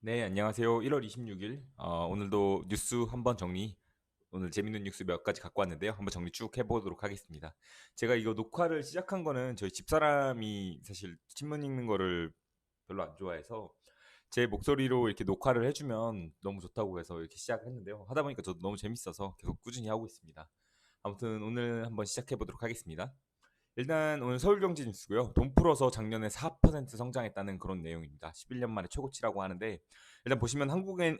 네, 안녕하세요. 1월 26일. 오늘도 뉴스 한번 정리, 오늘 재밌는 뉴스 몇 가지 갖고 왔는데요. 한번 정리 쭉 해보도록 하겠습니다. 제가 이거 녹화를 시작한 거는 저희 집사람이 사실 신문 읽는 거를 별로 안 좋아해서 제 목소리로 이렇게 녹화를 해주면 너무 좋다고 해서 이렇게 시작했는데요. 하다 보니까 저도 너무 재밌어서 계속 꾸준히 하고 있습니다. 아무튼 오늘 한번 시작해 보도록 하겠습니다. 일단 오늘 서울경제 뉴스고요. 돈 풀어서 작년에 4% 성장했다는 그런 내용입니다. 11년 만에 최고치라고 하는데 일단 보시면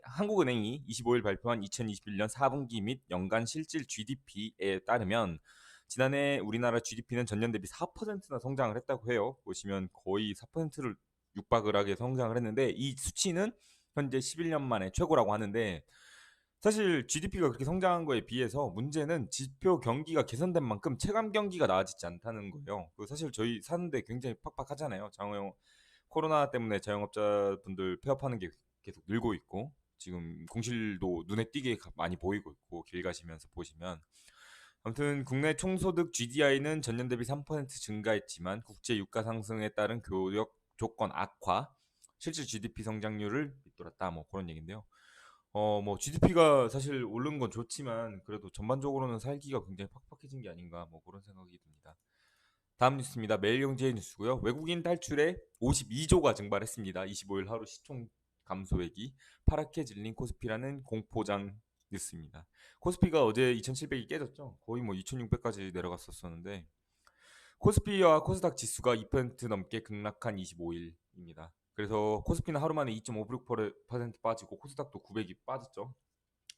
한국은행이 25일 발표한 2021년 4분기 및 연간 실질 GDP에 따르면 지난해 우리나라 GDP는 전년 대비 4%나 성장을 했다고 해요. 보시면 거의 4%를 육박을 하게 성장을 했는데 이 수치는 현재 11년 만에 최고라고 하는데 사실 GDP가 그렇게 성장한 거에 비해서 문제는 지표 경기가 개선된 만큼 체감 경기가 나아지지 않다는 거예요. 그 사실 저희 사는데 굉장히 팍팍하잖아요. 코로나 때문에 자영업자분들 폐업하는 게 계속 늘고 있고 지금 공실도 눈에 띄게 많이 보이고 있고 길 가시면서 보시면 아무튼 국내 총소득 GDI는 전년 대비 3% 증가했지만 국제 유가 상승에 따른 교역 조건 악화, 실질 GDP 성장률을 밑돌았다 뭐 그런 얘기인데요. 뭐 GDP가 사실 오른 건 좋지만 그래도 전반적으로는 살기가 굉장히 팍팍해진 게 아닌가 뭐 그런 생각이 듭니다. 다음 뉴스입니다. 매일경제 뉴스고요. 외국인 탈출에 52조가 증발했습니다. 25일 하루 시총 감소액이 파랗게 질린 코스피라는 공포장 뉴스입니다. 코스피가 어제 2,700이 깨졌죠. 거의 뭐 2,600까지 내려갔었었는데 코스피와 코스닥 지수가 2% 넘게 급락한 25일입니다. 그래서 코스피는 하루 만에 2.56% 빠지고 코스닥도 900이 빠졌죠.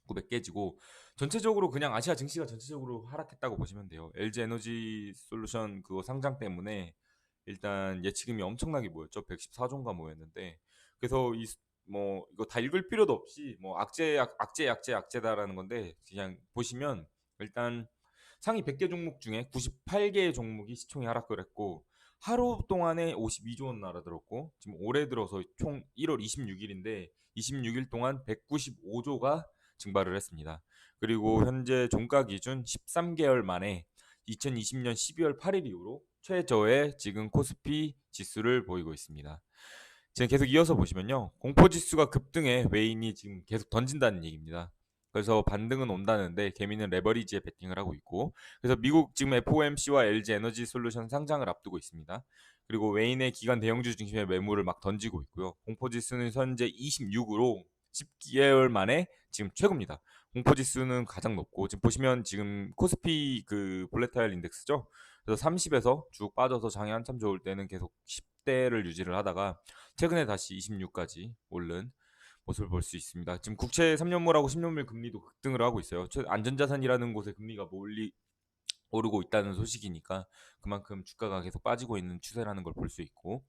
900 깨지고 전체적으로 그냥 아시아 증시가 전체적으로 하락했다고 보시면 돼요. LG 에너지 솔루션 그거 상장 때문에 일단 예치금이 엄청나게 모였죠. 114조인가 모였는데 그래서 뭐 이거 다 읽을 필요도 없이 뭐 악재다라는 건데 그냥 보시면 일단 상위 100개 종목 중에 98개의 종목이 시총이 하락을 했고 하루 동안에 52조 원 날아들었고 지금 올해 들어서 총 1월 26일인데 26일 동안 195조가 증발을 했습니다. 그리고 현재 종가 기준 13개월 만에 2020년 12월 8일 이후로 최저의 지금 코스피 지수를 보이고 있습니다. 지금 계속 이어서 보시면요. 공포지수가 급등해 외인이 지금 계속 던진다는 얘기입니다. 그래서 반등은 온다는데 개미는 레버리지에 베팅을 하고 있고 그래서 미국 지금 FOMC와 LG 에너지 솔루션 상장을 앞두고 있습니다. 그리고 외인의 기관 대형주 중심의 매물을 막 던지고 있고요. 공포지수는 현재 26으로 10개월 만에 지금 최고입니다. 공포지수는 가장 높고 지금 보시면 지금 코스피 그 볼레타일 인덱스죠. 그래서 30에서 쭉 빠져서 장이 한참 좋을 때는 계속 10대를 유지를 하다가 최근에 다시 26까지 오른 모습을 볼 수 있습니다. 지금 국채 3년물하고 10년물 금리도 급등을 하고 있어요. 안전자산이라는 곳에 금리가 오르고 있다는 소식이니까 그만큼 주가가 계속 빠지고 있는 추세라는 걸 볼 수 있고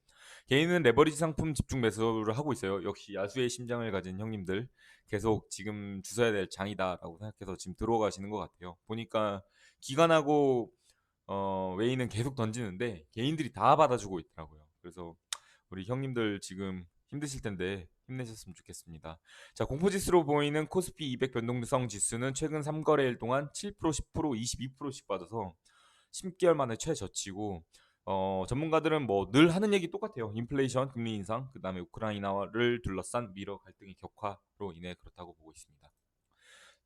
개인은 레버리지 상품 집중 매수를 하고 있어요. 역시 야수의 심장을 가진 형님들 계속 지금 주셔야 될 장이다라고 생각해서 지금 들어가시는 것 같아요. 보니까 기관하고 외인은 계속 던지는데 개인들이 다 받아주고 있더라고요. 그래서 우리 형님들 지금 힘드실 텐데 힘내셨으면 좋겠습니다. 자, 공포지수로 보이는 코스피 200 변동성 지수는 최근 3거래일 동안 7%, 10%, 22%씩 빠져서 10개월 만에 최저치고 전문가들은 뭐 늘 하는 얘기 똑같아요. 인플레이션, 금리 인상, 그다음에 우크라이나를 둘러싼 미러 갈등의 격화로 인해 그렇다고 보고 있습니다.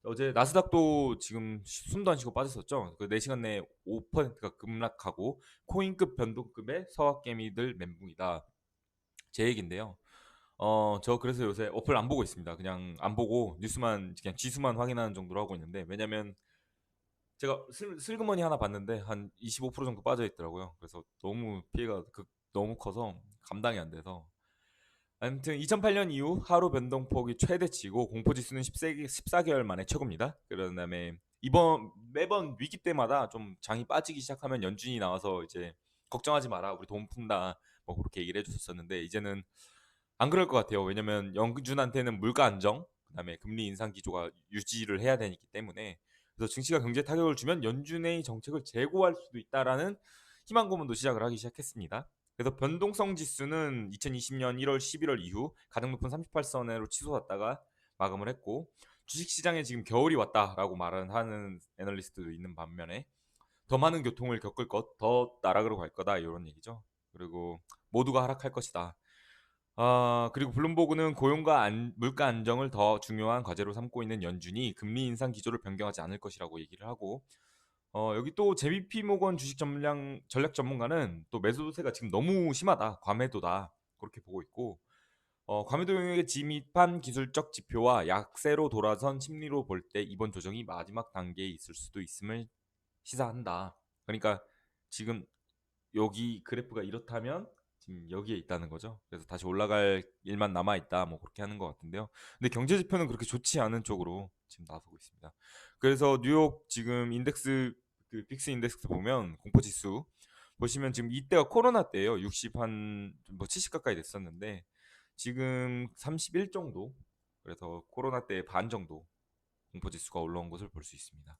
어제 나스닥도 지금 숨도 안 쉬고 빠졌었죠. 그 4시간 내에 5%가 급락하고 코인급 변동급의 서학개미들 멘붕이다. 제 얘긴데요. 저 그래서 요새 어플 안 보고 있습니다. 그냥 안 보고 뉴스만 그냥 지수만 확인하는 정도로 하고 있는데 왜냐면 제가 슬그머니 하나 봤는데 한 25% 정도 빠져 있더라고요. 그래서 너무 피해가 너무 커서 감당이 안 돼서 아무튼 2008년 이후 하루 변동폭이 최대치고 공포지수는 14개월 만에 최고입니다. 그런 다음에 이번 매번 위기 때마다 좀 장이 빠지기 시작하면 연준이 나와서 이제 걱정하지 마라 우리 돈 푼다 뭐 그렇게 얘기를 해줬었는데 이제는 안 그럴 것 같아요. 왜냐면 연준한테는 물가 안정 그다음에 금리 인상 기조가 유지를 해야 되기 때문에 그래서 증시가 경제 타격을 주면 연준의 정책을 재고할 수도 있다라는 희망 고문도 시작을 하기 시작했습니다. 그래서 변동성 지수는 2020년 1월 11월 이후 가장 높은 38선으로 치솟았다가 마감을 했고 주식시장에 지금 겨울이 왔다라고 말을 하는 애널리스트도 있는 반면에 더 많은 교통을 겪을 것, 더 나락으로 갈 거다 이런 얘기죠. 그리고 모두가 하락할 것이다. 그리고 블룸버그는 고용과 물가 안정을 더 중요한 과제로 삼고 있는 연준이 금리 인상 기조를 변경하지 않을 것이라고 얘기를 하고, 여기 또 제비피 모건 주식 전략 전문가는 또 매수세가 지금 너무 심하다, 과매도다 그렇게 보고 있고, 과매도 영역의 진입한 기술적 지표와 약세로 돌아선 심리로 볼 때 이번 조정이 마지막 단계에 있을 수도 있음을 시사한다. 그러니까 지금 여기 그래프가 이렇다면 지금 여기에 있다는 거죠. 그래서 다시 올라갈 일만 남아 있다. 뭐 그렇게 하는 것 같은데요. 근데 경제 지표는 그렇게 좋지 않은 쪽으로 지금 나서고 있습니다. 그래서 뉴욕 지금 인덱스 그 빅스 인덱스 보면 공포 지수 보시면 지금 이때가 코로나 때예요. 60 한 뭐 70 가까이 됐었는데 지금 31 정도. 그래서 코로나 때 반 정도 공포 지수가 올라온 것을 볼 수 있습니다.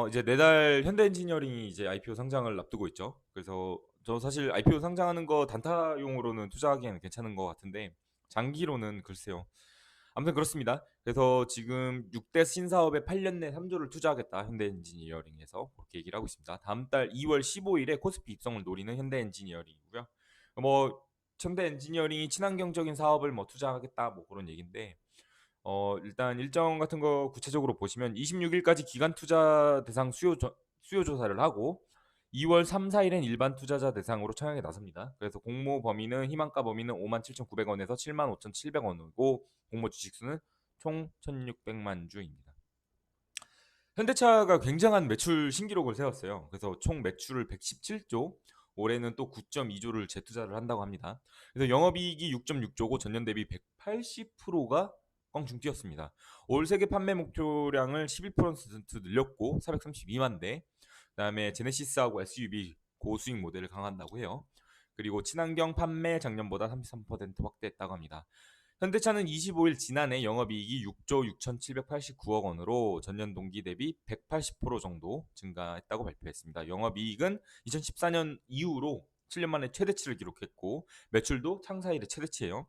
이제 내달 현대 엔지니어링이 이제 IPO 상장을 앞두고 있죠. 그래서 저 사실 IPO 상장하는 거 단타용으로는 투자하기에는 괜찮은 것 같은데 장기로는 글쎄요. 아무튼 그렇습니다. 그래서 지금 6대 신사업에 8년 내 3조를 투자하겠다. 현대 엔지니어링에서 그렇게 얘기를 하고 있습니다. 다음 달 2월 15일에 코스피 입성을 노리는 현대 엔지니어링이고요. 뭐 현대 엔지니어링이 친환경적인 사업을 뭐 투자하겠다 뭐 그런 얘기인데 일단 일정 같은 거 구체적으로 보시면 26일까지 기간 투자 대상 수요 조사를 하고 2월 3, 4일엔 일반 투자자 대상으로 청약에 나섭니다. 그래서 공모 범위는 희망가 범위는 57,900원에서 75,700원이고 공모 주식수는 총 1,600만 주입니다. 현대차가 굉장한 매출 신기록을 세웠어요. 그래서 총 매출을 117조, 올해는 또 9.2조를 재투자를 한다고 합니다. 그래서 영업이익이 6.6조고 전년 대비 180%가 껑충 뛰었습니다. 올 세계 판매 목표량을 11% 늘렸고 432만 대. 그다음에 제네시스하고 SUV 고수익 모델을 강화한다고 해요. 그리고 친환경 판매 작년보다 33% 확대했다고 합니다. 현대차는 25일 지난해 영업이익이 6조 6,789억 원으로 전년 동기 대비 180% 정도 증가했다고 발표했습니다. 영업이익은 2014년 이후로 7년 만에 최대치를 기록했고 매출도 창사 이래 최대치예요.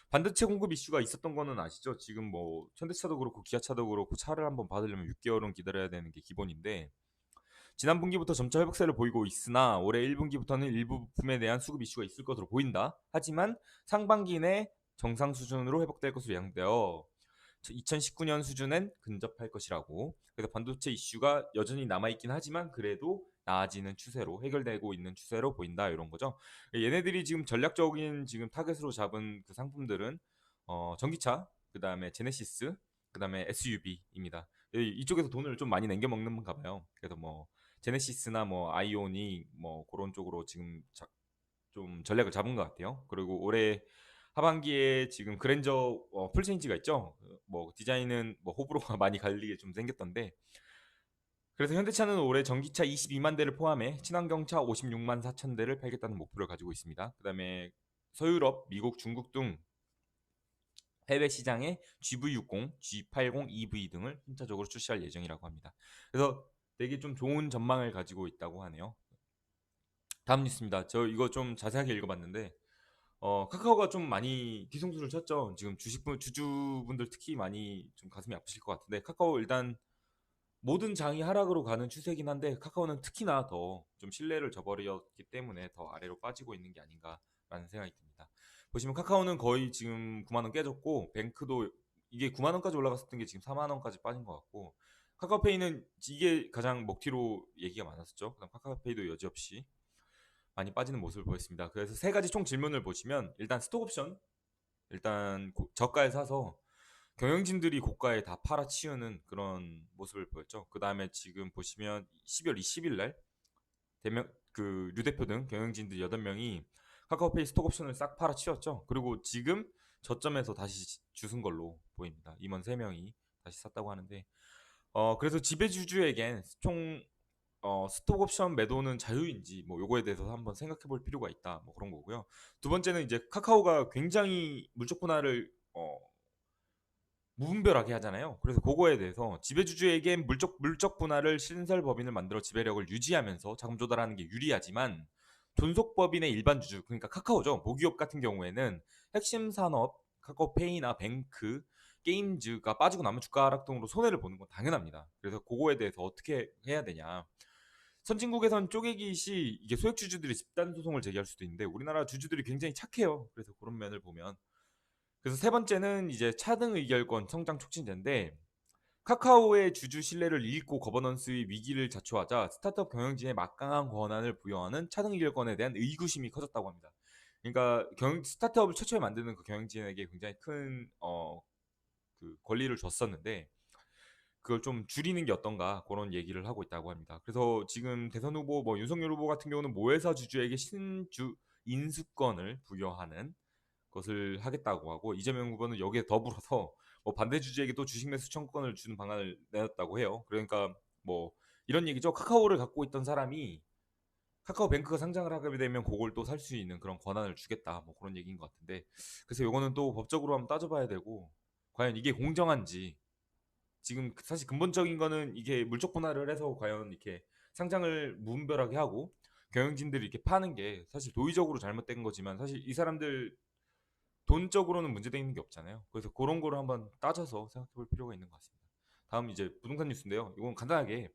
반도체 공급 이슈가 있었던 거는 아시죠? 지금 뭐 현대차도 그렇고 기아차도 그렇고 차를 한번 받으려면 6개월은 기다려야 되는 게 기본인데 지난 분기부터 점차 회복세를 보이고 있으나 올해 1분기부터는 일부 부품에 대한 수급 이슈가 있을 것으로 보인다. 하지만 상반기 내 정상 수준으로 회복될 것으로 예상되어 2019년 수준엔 근접할 것이라고. 그래서 반도체 이슈가 여전히 남아있긴 하지만 그래도 나아지는 추세로 해결되고 있는 추세로 보인다 이런 거죠. 얘네들이 지금 전략적인 지금 타겟으로 잡은 그 상품들은 전기차, 그 다음에 제네시스, 그 다음에 SUV입니다. 이쪽에서 돈을 좀 많이 남겨 먹는가 봐요. 그래서 뭐 제네시스나 뭐 아이오닉 뭐 그런 쪽으로 지금 좀 전략을 잡은 것 같아요. 그리고 올해 하반기에 지금 그랜저 풀체인지가 있죠. 뭐 디자인은 뭐 호불호가 많이 갈리게 좀 생겼던데 그래서 현대차는 올해 전기차 22만 대를 포함해 친환경차 56만 4천 대를 팔겠다는 목표를 가지고 있습니다. 그 다음에 서유럽, 미국, 중국 등 해외 시장에 GV60, G80 EV 등을 순차적으로 출시할 예정이라고 합니다. 그래서 되게 좀 좋은 전망을 가지고 있다고 하네요. 다음 뉴스입니다. 저 이거 좀 자세하게 읽어봤는데 카카오가 좀 많이 뒤통수를 쳤죠. 지금 주주분들 특히 많이 좀 가슴이 아프실 것 같은데 카카오 일단 모든 장이 하락으로 가는 추세긴 한데 카카오는 특히나 더 좀 신뢰를 저버렸기 때문에 더 아래로 빠지고 있는 게 아닌가라는 생각이 듭니다. 보시면 카카오는 거의 지금 9만 원 깨졌고 뱅크도 이게 9만 원까지 올라갔었던 게 지금 4만 원까지 빠진 것 같고 카카오페이는 이게 가장 먹튀로 얘기가 많았었죠. 그다음 카카오페이도 여지없이 많이 빠지는 모습을 보였습니다. 그래서 세 가지 총 질문을 보시면 일단 스톡옵션 일단 저가에 사서 경영진들이 고가에 다 팔아치우는 그런 모습을 보였죠. 그 다음에 지금 보시면 12월 20일 날 대명 류 대표 등 경영진들 8명이 카카오페이 스톡옵션을 싹 팔아치웠죠. 그리고 지금 저점에서 다시 주순 걸로 보입니다. 임원 3명이 다시 샀다고 하는데 그래서 지배주주에겐 총 스톡옵션 매도는 자유인지 뭐 요거에 대해서 한번 생각해 볼 필요가 있다. 뭐 그런 거고요. 두 번째는 이제 카카오가 굉장히 물적 분할을 무분별하게 하잖아요. 그래서 그거에 대해서 지배주주에겐 물적 분할을 신설 법인을 만들어 지배력을 유지하면서 자금 조달하는 게 유리하지만 존속 법인의 일반 주주 그러니까 카카오죠. 모기업 같은 경우에는 핵심 산업 카카오페이나 뱅크 게임즈가 빠지고 나면 주가 하락 등으로 손해를 보는 건 당연합니다. 그래서 그거에 대해서 어떻게 해야 되냐. 선진국에선 쪼개기 시 이게 소액 주주들이 집단 소송을 제기할 수도 있는데 우리나라 주주들이 굉장히 착해요. 그래서 그런 면을 보면. 그래서 세 번째는 이제 차등 의결권 성장 촉진제인데 카카오의 주주 신뢰를 잃고 거버넌스의 위기를 자초하자 스타트업 경영진에 막강한 권한을 부여하는 차등 의결권에 대한 의구심이 커졌다고 합니다. 그러니까 스타트업을 최초에 만드는 그 경영진에게 굉장히 큰 그 권리를 줬었는데 그걸 좀 줄이는 게 어떤가 그런 얘기를 하고 있다고 합니다. 그래서 지금 대선 후보 뭐 윤석열 후보 같은 경우는 모회사 주주에게 신주 인수권을 부여하는 것을 하겠다고 하고 이재명 후보는 여기에 더불어서 뭐 반대 주주에게 또 주식 매수 청구권을 주는 방안을 내놨다고 해요. 그러니까 뭐 이런 얘기죠. 카카오를 갖고 있던 사람이 카카오뱅크가 상장을 하게 되면 그걸 또 살 수 있는 그런 권한을 주겠다. 뭐 그런 얘기인 것 같은데 그래서 요거는 또 법적으로 한번 따져봐야 되고 과연 이게 공정한지 지금 사실 근본적인 거는 이게 물적 분할을 해서 과연 이렇게 상장을 무분별하게 하고 경영진들이 이렇게 파는 게 사실 도의적으로 잘못된 거지만 사실 이 사람들 돈적으로는 문제되어 있는 게 없잖아요. 그래서 그런 거를 한번 따져서 생각해 볼 필요가 있는 것 같습니다. 다음 이제 부동산 뉴스인데요. 이건 간단하게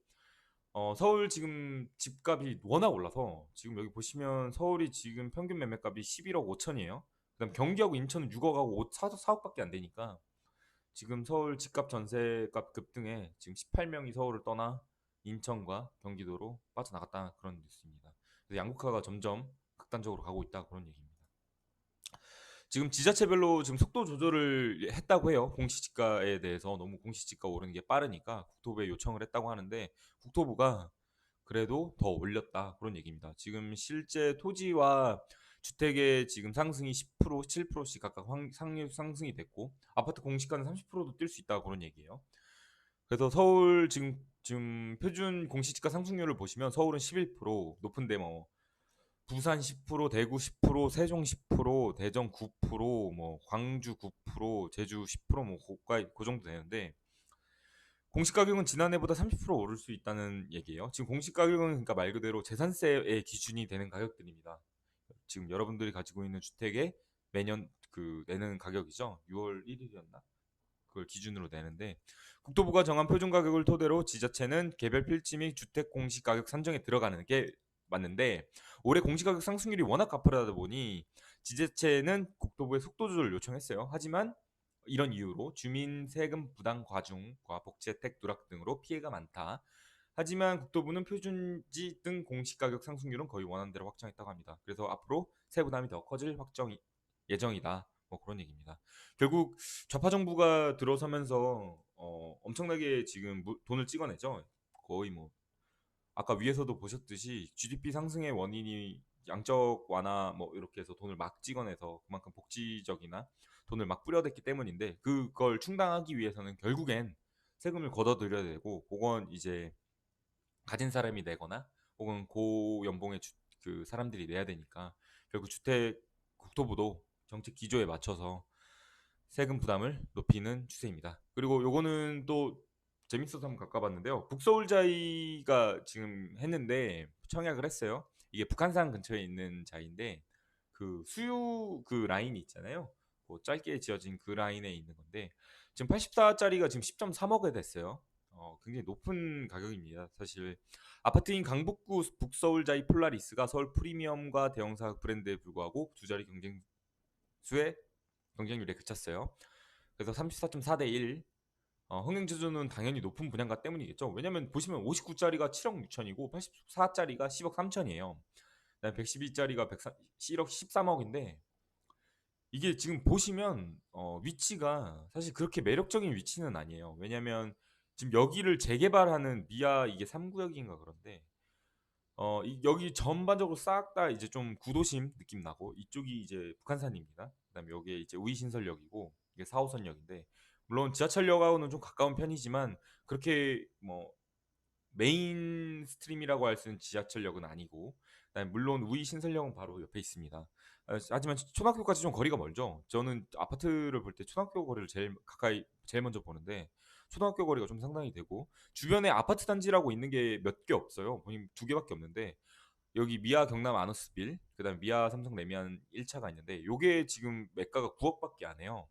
서울 지금 집값이 워낙 올라서 지금 여기 보시면 서울이 지금 평균 매매값이 11억 5천이에요. 그다음 경기하고 인천은 6억하고 4억밖에 안 되니까 지금 서울 집값 전세값 급등에 지금 18명이 서울을 떠나 인천과 경기도로 빠져나갔다 그런 뉴스입니다. 그래서 양극화가 점점 극단적으로 가고 있다 그런 얘기입니다. 지금 지자체별로 지금 속도 조절을 했다고 해요. 공시지가에 대해서 너무 공시지가 오르는 게 빠르니까 국토부에 요청을 했다고 하는데 국토부가 그래도 더 올렸다 그런 얘기입니다. 지금 실제 토지와 주택의 지금 상승이 10%, 7%씩 각각 상승이 됐고 아파트 공시가는 30%도 뛸 수 있다 그런 얘기예요. 그래서 서울 지금 표준 공시지가 상승률을 보시면 서울은 11% 높은데 뭐 부산 10%, 대구 10%, 세종 10%, 대전 9%, 뭐 광주 9%, 제주 10%뭐 고가 그 정도 되는데 공시 가격은 지난해보다 30% 오를 수 있다는 얘기예요. 지금 공시 가격은 그러니까 말 그대로 재산세의 기준이 되는 가격들입니다. 지금 여러분들이 가지고 있는 주택에 매년 그 내는 가격이죠. 6월 1일이었나? 그걸 기준으로 내는데 국토부가 정한 표준 가격을 토대로 지자체는 개별 필지 및 주택 공시 가격 산정에 들어가는 게 맞는데 올해 공시 가격 상승률이 워낙 가파르다 보니 지자체는 국토부에 속도 조절을 요청했어요. 하지만 이런 이유로 주민 세금 부담 과중과 복지 혜택 누락 등으로 피해가 많다. 하지만 국토부는 표준지 등 공시 가격 상승률은 거의 원안대로 확정했다고 합니다. 그래서 앞으로 세부담이 더 커질 확정 예정이다. 뭐 그런 얘기입니다. 결국 좌파 정부가 들어서면서 엄청나게 지금 돈을 찍어내죠. 거의 뭐 아까 위에서도 보셨듯이 GDP 상승의 원인이 양적 완화 뭐 이렇게 해서 돈을 막 찍어내서 그만큼 복지적이나 돈을 막 뿌려댔기 때문인데 그걸 충당하기 위해서는 결국엔 세금을 걷어들여야 되고 그건 이제 가진 사람이 내거나 혹은 고연봉의 그 사람들이 내야 되니까 결국 주택 국토부도 정책 기조에 맞춰서 세금 부담을 높이는 추세입니다. 그리고 요거는 또 재밌어서 한번 가까봤는데요. 북서울자이가 지금 했는데 청약을 했어요. 이게 북한산 근처에 있는 자이인데 그 수유 그 라인이 있잖아요. 그 짧게 지어진 그 라인에 있는 건데 지금 84짜리가 지금 10.3억에 됐어요. 굉장히 높은 가격입니다. 사실 아파트인 강북구 북서울자이 폴라리스가 서울 프리미엄과 대형사각 브랜드에 불구하고 두 자리 경쟁수에 경쟁률에 그쳤어요. 그래서 34.4대 1. 흥행주주는 당연히 높은 분양가 때문이겠죠. 왜냐면 보시면 59짜리가 7억 6천이고 84짜리가 10억 3천이에요. 그다음에 112짜리가 1억 13억인데 이게 지금 보시면 위치가 사실 그렇게 매력적인 위치는 아니에요. 왜냐면 지금 여기를 재개발하는 미아 이게 3구역인가 그런데 여기 전반적으로 싹 다 이제 좀 구도심 느낌 나고 이쪽이 이제 북한산입니다. 그다음에 여기에 이제 우이신설역이고 이게 4호선역인데 물론 지하철역하고는 좀 가까운 편이지만 그렇게 뭐 메인 스트림이라고 할 수 있는 지하철역은 아니고 그다음에 물론 우이신설역은 바로 옆에 있습니다. 하지만 초등학교까지 좀 거리가 멀죠. 저는 아파트를 볼 때 초등학교 거리를 제일 먼저 보는데 초등학교 거리가 좀 상당히 되고 주변에 아파트 단지라고 있는 게 몇 개 없어요. 보님 두 개밖에 없는데 여기 미아 경남 아너스빌 그다음에 미아 삼성 레미안 1차가 있는데 요게 지금 매가가 9억밖에 안 해요.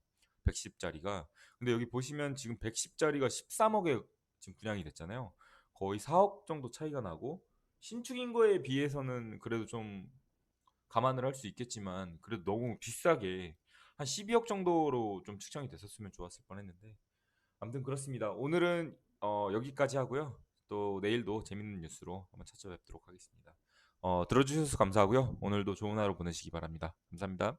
110짜리가. 근데 여기 보시면 지금 110짜리가 13억에 지금 분양이 됐잖아요. 거의 4억 정도 차이가 나고 신축인 거에 비해서는 그래도 좀 감안을 할 수 있겠지만 그래도 너무 비싸게 한 12억 정도로 좀 측정이 됐었으면 좋았을 뻔했는데 아무튼 그렇습니다. 오늘은 여기까지 하고요. 또 내일도 재밌는 뉴스로 한번 찾아뵙도록 하겠습니다. 들어주셔서 감사하고요. 오늘도 좋은 하루 보내시기 바랍니다. 감사합니다.